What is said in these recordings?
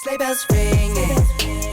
Sleigh bells ringing,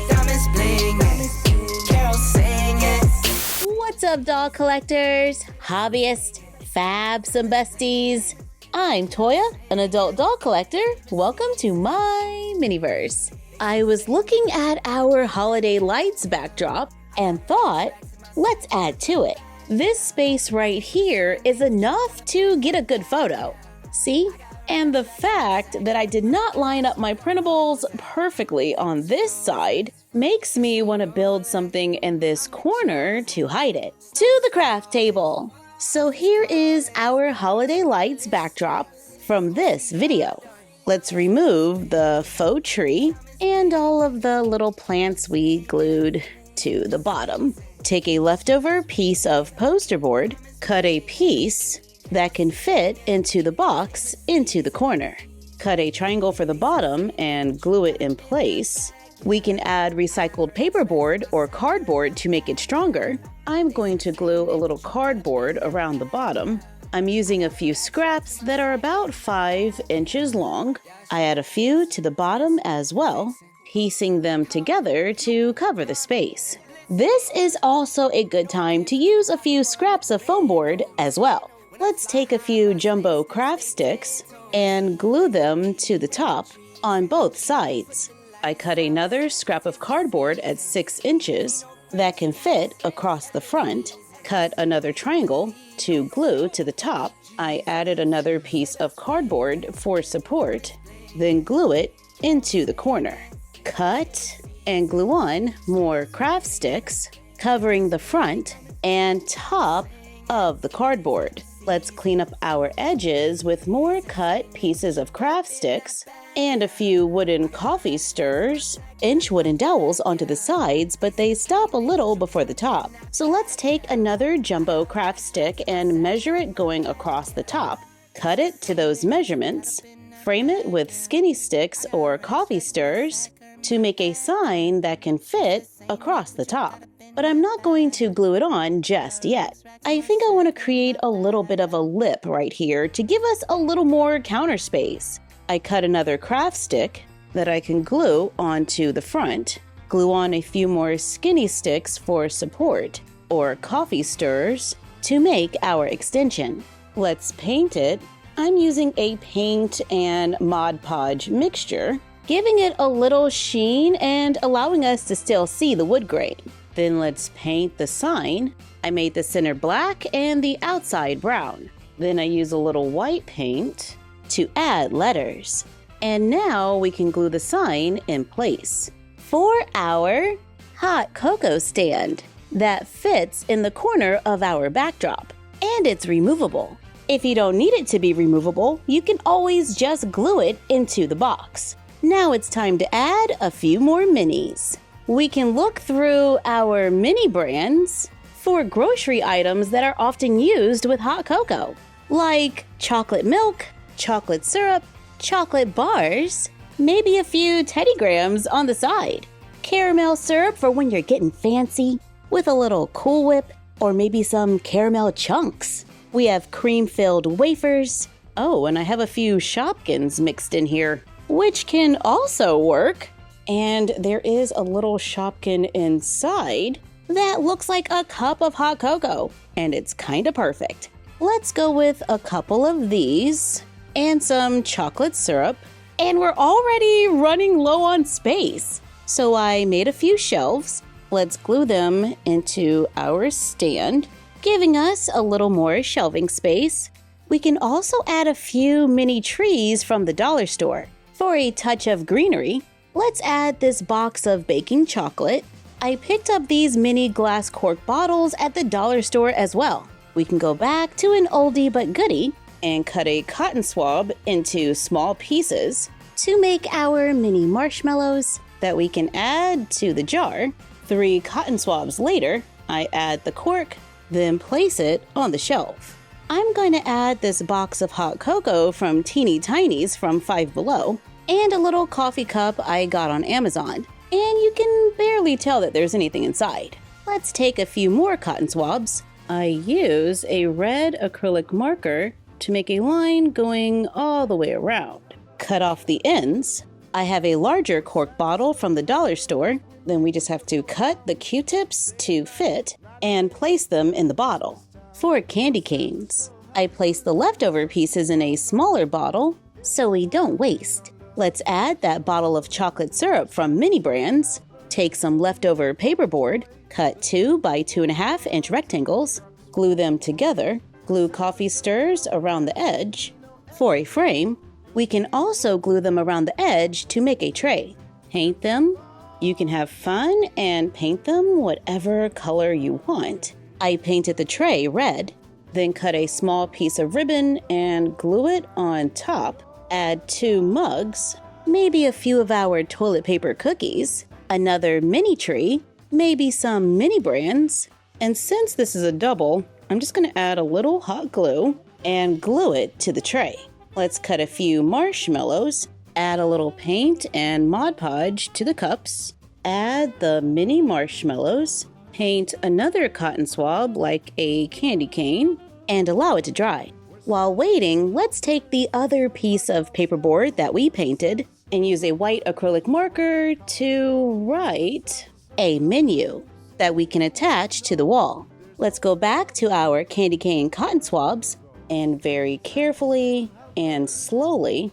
diamonds blinging, carols singing. What's up, doll collectors, hobbyists, fabs, and besties? I'm Toya, an adult doll collector. Welcome to my miniverse. I was looking at our holiday lights backdrop and thought, let's add to it. This space right here is enough to get a good photo. See? And the fact that I did not line up my printables perfectly on this side makes me want to build something in this corner to hide it. To the craft table. So here is our holiday lights backdrop from this video. Let's remove the faux tree and all of the little plants we glued to the bottom. Take a leftover piece of poster board, cut a piece that can fit into the box into the corner. Cut a triangle for the bottom and glue it in place. We can add recycled paperboard or cardboard to make it stronger. I'm going to glue a little cardboard around the bottom. I'm using a few scraps that are about 5 inches long. I add a few to the bottom as well, piecing them together to cover the space. This is also a good time to use a few scraps of foam board as well. Let's take a few jumbo craft sticks and glue them to the top on both sides. I cut another scrap of cardboard at 6 inches that can fit across the front. Cut another triangle to glue to the top. I added another piece of cardboard for support, then glue it into the corner. Cut and glue on more craft sticks, covering the front and top of the cardboard. Let's clean up our edges with more cut pieces of craft sticks and a few wooden coffee stirrers. Inch wooden dowels onto the sides, but they stop a little before the top. So let's take another jumbo craft stick and measure it going across the top. Cut it to those measurements. Frame it with skinny sticks or coffee stirrers to make a sign that can fit across the top. But I'm not going to glue it on just yet. I think I want to create a little bit of a lip right here to give us a little more counter space. I cut another craft stick that I can glue onto the front. Glue on a few more skinny sticks for support, or coffee stirrers, to make our extension. Let's paint it. I'm using a paint and Mod Podge mixture, giving it a little sheen and allowing us to still see the wood grain. Then let's paint the sign. I made the center black and the outside brown. Then I use a little white paint to add letters. And now we can glue the sign in place. For our hot cocoa stand that fits in the corner of our backdrop. And it's removable. If you don't need it to be removable, you can always just glue it into the box. Now it's time to add a few more minis. We can look through our mini brands for grocery items that are often used with hot cocoa, like chocolate milk, chocolate syrup, chocolate bars, maybe a few Teddy Grahams on the side, caramel syrup for when you're getting fancy, with a little Cool Whip, or maybe some caramel chunks. We have cream-filled wafers. Oh, and I have a few Shopkins mixed in here, which can also work. And there is a little Shopkin inside that looks like a cup of hot cocoa, and it's kind of perfect. Let's go with a couple of these and some chocolate syrup, and we're already running low on space. So I made a few shelves. Let's glue them into our stand, giving us a little more shelving space. We can also add a few mini trees from the dollar store. For a touch of greenery, let's add this box of baking chocolate. I picked up these mini glass cork bottles at the dollar store as well. We can go back to an oldie but goodie and cut a cotton swab into small pieces to make our mini marshmallows that we can add to the jar. 3 cotton swabs later, I add the cork, then place it on the shelf. I'm going to add this box of hot cocoa from Teeny Tinies from Five Below, and a little coffee cup I got on Amazon. And you can barely tell that there's anything inside. Let's take a few more cotton swabs. I use a red acrylic marker to make a line going all the way around. Cut off the ends. I have a larger cork bottle from the dollar store. Then we just have to cut the Q-tips to fit and place them in the bottle. For candy canes, I place the leftover pieces in a smaller bottle so we don't waste. Let's add that bottle of chocolate syrup from Mini Brands. Take some leftover paperboard, cut 2 by 2.5 inch rectangles, glue them together, glue coffee stirs around the edge. For a frame, we can also glue them around the edge to make a tray. Paint them. You can have fun and paint them whatever color you want. I painted the tray red, then cut a small piece of ribbon and glue it on top. Add 2 mugs, maybe a few of our toilet paper cookies, another mini tree, maybe some Mini Brands. And since this is a double, I'm just going to add a little hot glue and glue it to the tray. Let's cut a few marshmallows, add a little paint and Mod Podge to the cups, add the mini marshmallows, paint another cotton swab like a candy cane, and allow it to dry. While waiting, let's take the other piece of paperboard that we painted and use a white acrylic marker to write a menu that we can attach to the wall. Let's go back to our candy cane cotton swabs and very carefully and slowly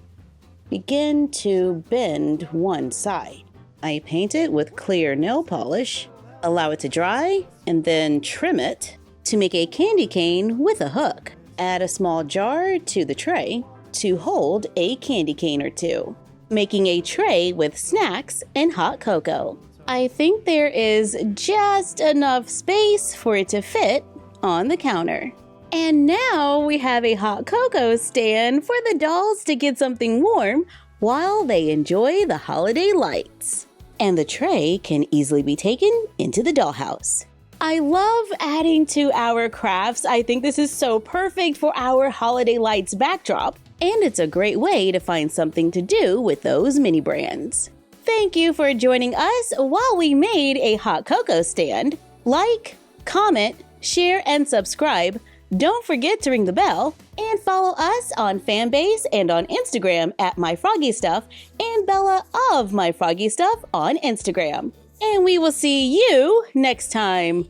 begin to bend one side. I paint it with clear nail polish, allow it to dry, and then trim it to make a candy cane with a hook. Add a small jar to the tray to hold a candy cane or two, making a tray with snacks and hot cocoa. I think there is just enough space for it to fit on the counter. And now we have a hot cocoa stand for the dolls to get something warm while they enjoy the holiday lights. And the tray can easily be taken into the dollhouse. I love adding to our crafts. I think this is so perfect for our holiday lights backdrop. And it's a great way to find something to do with those Mini Brands. Thank you for joining us while we made a hot cocoa stand. Like, comment, share, and subscribe. Don't forget to ring the bell and follow us on Fanbase and on Instagram at MyFroggyStuff and Bella of MyFroggyStuff on Instagram. And we will see you next time.